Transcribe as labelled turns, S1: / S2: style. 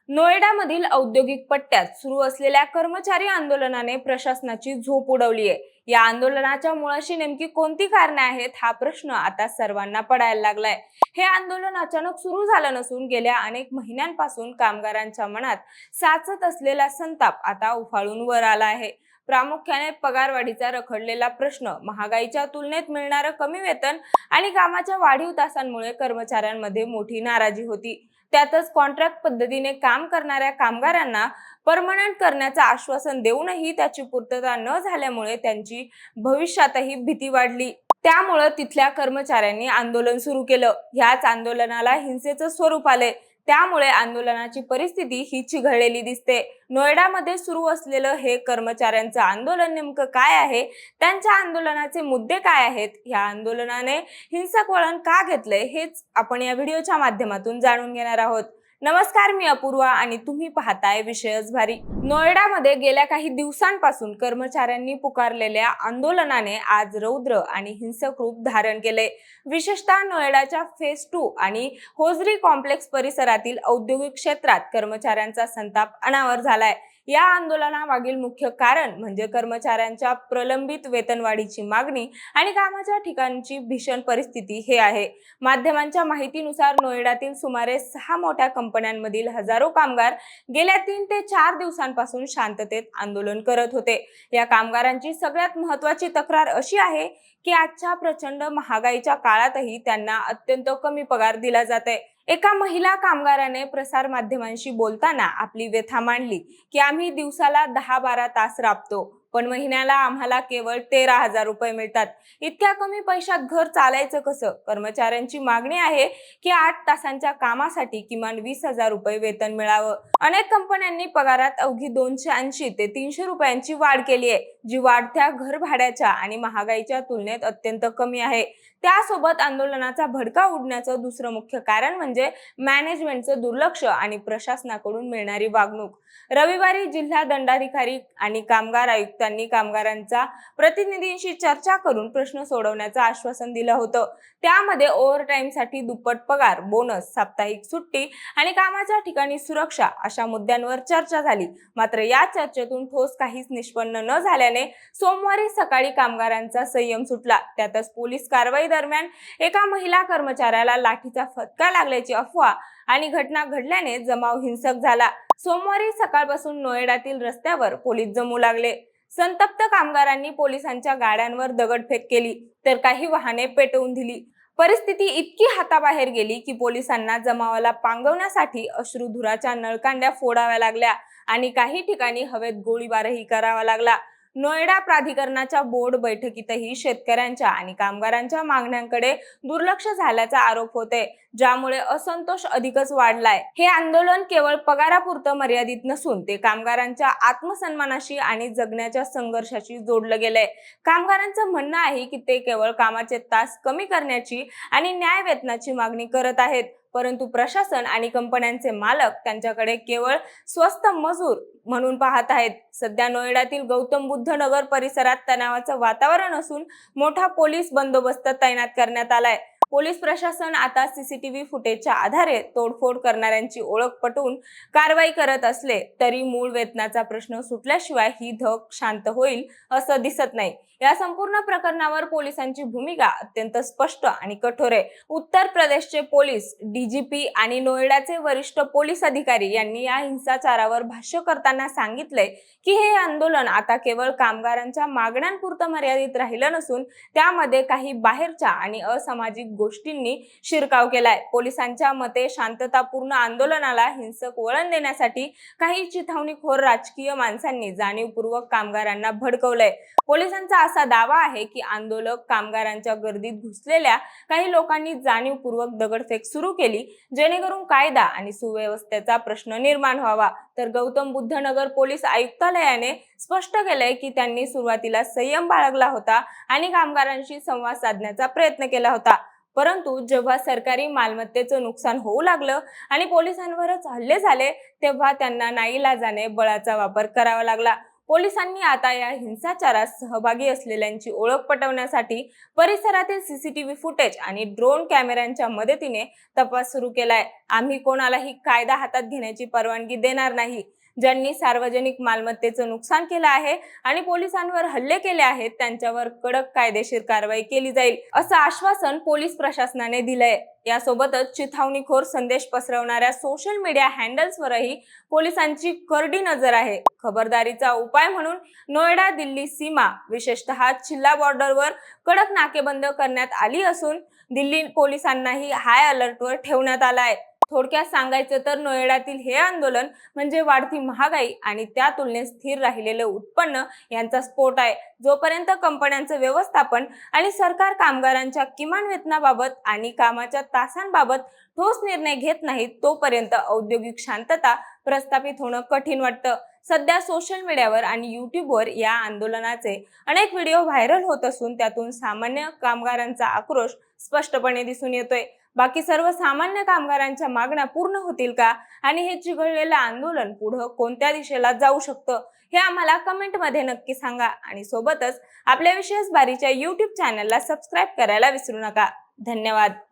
S1: नोएडामधील औद्योगिक पट्ट्यात सुरू असलेल्या कर्मचारी आंदोलनाने प्रशासनाची झोप उडवली आहे। या आंदोलनाच्या मुळाशी नेमकी कोणती कारणे आहेत हा प्रश्न आता सर्वांना पडायला लागलाय। हे आंदोलन अचानक सुरू झालं नसून गेल्या अनेक महिन्यांपासून कामगारांच्या मनात साचत असलेला संताप आता उफाळून वर आला आहे। प्रामुख्याने पगारवाढीचा रखडलेला प्रश्न, महागाईच्या तुलनेत मिळणारं कमी वेतन आणि कामाच्या वाढीव तासांमुळे कर्मचाऱ्यांमध्ये मोठी नाराजी होती। त्यातच कॉन्ट्रॅक्ट पद्धतीने काम करणाऱ्या कामगारांना परमनंट करण्याचं आश्वासन देऊनही त्याची पूर्तता न झाल्यामुळे त्यांची भविष्यातही भीती वाढली। त्यामुळे तिथल्या कर्मचाऱ्यांनी आंदोलन सुरू केलं। ह्याच आंदोलनाला हिंसेचं स्वरूप आले। त्यामुळे आंदोलनाची परिस्थिती ही चिघळलेली दिसते। नोएडामध्ये सुरू असलेलं हे कर्मचाऱ्यांचं आंदोलन नेमकं काय आहे, त्यांच्या आंदोलनाचे मुद्दे काय आहेत, या आंदोलनाने हिंसक वळण का घेतलंय हेच आपण या व्हिडिओच्या माध्यमातून जाणून घेणार आहोत। नमस्कार, मी अपूर्वा आणि तुम्ही पाहताय विषयच भारी। नोएडामध्ये गेल्या काही दिवसांपासून कर्मचाऱ्यांनी पुकारलेल्या आंदोलनाने आज रौद्र आणि हिंसक रूप धारण केले। विशेषतः नोएडाच्या फेज 2 आणि होजरी कॉम्प्लेक्स परिसरातील औद्योगिक क्षेत्रात कर्मचाऱ्यांचा संताप अनावर झालाय। या आंदोलनामागील मुख्य कारण म्हणजे कर्मचाऱ्यांच्या प्रलंबित वेतनवाढीची मागणी आणि कामाच्या ठिकाणची भीषण परिस्थिती हे आहे। माध्यमांच्या माहितीनुसार नोएडातील सुमारे 6 मोठ्या कंपन्यांमधील हजारो कामगार गेल्या 3 ते 4 दिवसांपासून शांततेत आंदोलन करत होते। या कामगारांची सगळ्यात महत्त्वाची तक्रार अशी आहे की आजच्या प्रचंड महागाईच्या काळातही त्यांना अत्यंत कमी पगार दिला जातोय। एका महिला कामगाराने प्रसार माध्यमांशी बोलताना आपली व्यथा मांडली की आम्ही दिवसाला 10-12 तास राबतो, पण महिन्याला आम्हाला केवळ 13,000 रुपये मिळतात। इतक्या कमी पैशात घर चालायचं कसं? कर्मचाऱ्यांची मागणी आहे की 8 तासांच्या कामासाठी किमान 20,000 रुपये वेतन मिळावं। अनेक कंपन्यांनी पगारात अवघी 280 ते 300 रुपयांची वाढ केली आहे, जी वाढत्या घर भाड्याच्या आणि महागाईच्या तुलनेत अत्यंत कमी आहे। त्यासोबत आंदोलनाचा भडका उडण्याचं दुसरं मुख्य कारण म्हणजे मॅनेजमेंटचं दुर्लक्ष आणि प्रशासनाकडून मिळणारी वागणूक। रविवारी जिल्हा दंडाधिकारी आणि कामगार आयुक्तांनी कामगारांच्या प्रतिनिधींशी चर्चा करून प्रश्न सोडवण्याचं आश्वासन दिलं होतं। त्यामध्ये ओव्हरटाईमसाठी दुप्पट पगार, बोनस, साप्ताहिक सुट्टी आणि कामाच्या ठिकाणी सुरक्षा अशा मुद्द्यांवर चर्चा झाली। मात्र या चर्चेतून ठोस काहीच निष्पन्न न झाल्याने सोमवारी सकाळी कामगारांचा संयम सुटला। त्यातच पोलीस कारवाई दरम्यान एका महिला कर्मचाऱ्याला लाठीचा फटका लागल्याची अफवा आणि घटना घडल्याने जमाव हिंसक झाला। सोमवारी सकाळपासून नोएडातील रस्त्यावर पोलीस जमू लागले। संतप्त कामगारांनी पोलिसांच्या गाड्यांवर दगडफेक केली तर काही वाहने पेटवून दिली। परिस्थिती इतकी हाताबाहेर गेली की पोलिसांना जमावाला पांगवण्यासाठी अश्रुधुराच्या नळकांड्या फोडाव्या लागल्या आणि काही ठिकाणी हवेत गोळीबारही करावा लागला। नोएडा प्राधिकरणाच्या बोर्ड बैठकीतही शेतकऱ्यांच्या आणि कामगारांच्या मागण्यांकडे दुर्लक्ष झाल्याचा आरोप होते, ज्यामुळे असंतोष अधिकच वाढलाय। हे आंदोलन केवळ पगारापुरतं मर्यादित नसून ते कामगारांच्या आत्मसन्मानाशी आणि जगण्याच्या संघर्षाशी जोडलं गेलंय। कामगारांचं म्हणणं आहे की ते केवळ कामाचे तास कमी करण्याची आणि न्याय वेतनाची मागणी करत आहेत, परंतु प्रशासन आणि कंपन्यांचे मालक त्यांच्याकडे केवळ स्वस्त मजूर म्हणून पाहत आहेत। सध्या नोएडातील गौतम बुद्ध नगर परिसरात तणावाचं वातावरण असून मोठा पोलीस बंदोबस्त तैनात करण्यात आलाय। पोलीस प्रशासन आता सीसीटीव्ही फुटेजच्या आधारे तोडफोड करणाऱ्यांची ओळख पटवून कारवाई करत असले तरी मूळ वेतनाचा प्रश्न सुटल्याशिवाय ही धग शांत होईल असं दिसत नाही। या संपूर्ण प्रकरणावर पोलिसांची भूमिका अत्यंत स्पष्ट आणि कठोर आहे। उत्तर प्रदेशचे पोलीस डीजीपी आणि नोएडाचे वरिष्ठ पोलीस अधिकारी यांनी या हिंसाचारावर भाष्य करताना सांगितलंय की हे आंदोलन आता केवळ कामगारांच्या मागण्यांपुरतं मर्यादित राहिलं नसून त्यामध्ये काही बाहेरच्या आणि असामाजिक गोष्टींनी शिरकाव केलाय। पोलिसांच्या मते शांततापूर्ण आंदोलनाला हिंसक वळण देण्यासाठी काही चिथावणीखोर राजकीय माणसांनी जाणीवपूर्वक कामगारांना भडकवलंय। पोलिसांचा असा दावा आहे की आंदोलक कामगारांच्या गर्दीत घुसलेल्या काही लोकांनी जाणीवपूर्वक दगडफेक सुरू केली, जेणेकरून कायदा आणि सुव्यवस्थेचा प्रश्न निर्माण व्हावा। तर गौतम बुद्ध नगर पोलीस आयुक्तालयाने स्पष्ट केलंय की त्यांनी सुरुवातीला संयम बाळगला होता आणि कामगारांशी संवाद साधण्याचा प्रयत्न केला होता, परंतु जेव्हा सरकारी मालमत्तेचं नुकसान होऊ लागलं आणि पोलिसांवरच हल्ले झाले तेव्हा त्यांना नाईलाजाने बळाचा वापर करावा लागला। पोलिसांनी आता या हिंसाचारात सहभागी असलेल्यांची ओळख पटवण्यासाठी परिसरातील सीसीटीव्ही फुटेज आणि ड्रोन कॅमेऱ्यांच्या मदतीने तपास सुरू केलाय. आम्ही कोणालाही कायदा हातात घेण्याची परवानगी देणार नाही. ज्यांनी सार्वजनिक मालमत्तेचं नुकसान केलं आहे आणि पोलिसांवर हल्ले केले आहेत त्यांच्यावर कडक कायदेशीर कारवाई केली जाईल, असं आश्वासन पोलीस प्रशासनाने दिलंय. यासोबतच चिथावणीखोर संदेश पसरवणाऱ्या सोशल मीडिया हँडल्सवरही पोलिसांची करडी नजर आहे. खबरदारीचा उपाय म्हणून नोएडा दिल्ली सीमा, विशेषतः चिल्ला बॉर्डरवर कडक नाकेबंद करण्यात आली असून दिल्ली पोलिसांनाही हाय अलर्टवर ठेवण्यात आलाय. थोडक्यात सांगायचं तर नोएडातील हे आंदोलन म्हणजे वाढती महागाई आणि त्या तुलनेत स्थिर राहिलेलं उत्पन्न यांचा स्फोट आहे. जोपर्यंत कंपन्यांचं व्यवस्थापन आणि सरकार कामगारांच्या किमान वेतनाबाबत आणि कामाच्या तासांबाबत ठोस निर्णय घेत नाहीत तोपर्यंत औद्योगिक शांतता प्रस्थापित होणं कठीण वाटतं. सध्या सोशल मीडियावर आणि युट्यूबवर या आंदोलनाचे अनेक व्हिडिओ व्हायरल होत असून त्यातून सामान्य कामगारांचा आक्रोश स्पष्टपणे दिसून येतोय. बाकी सर्व सामान्य कामगारांच्या मागण्या पूर्ण होतील का आणि हे चिघळलेलं आंदोलन पुढे कोणत्या दिशेला जाऊ शकतं हे आम्हाला कमेंटमध्ये नक्की सांगा आणि सोबतच आपल्या विशेष बारीच्या YouTube चॅनलला सबस्क्राईब करायला विसरू नका. धन्यवाद.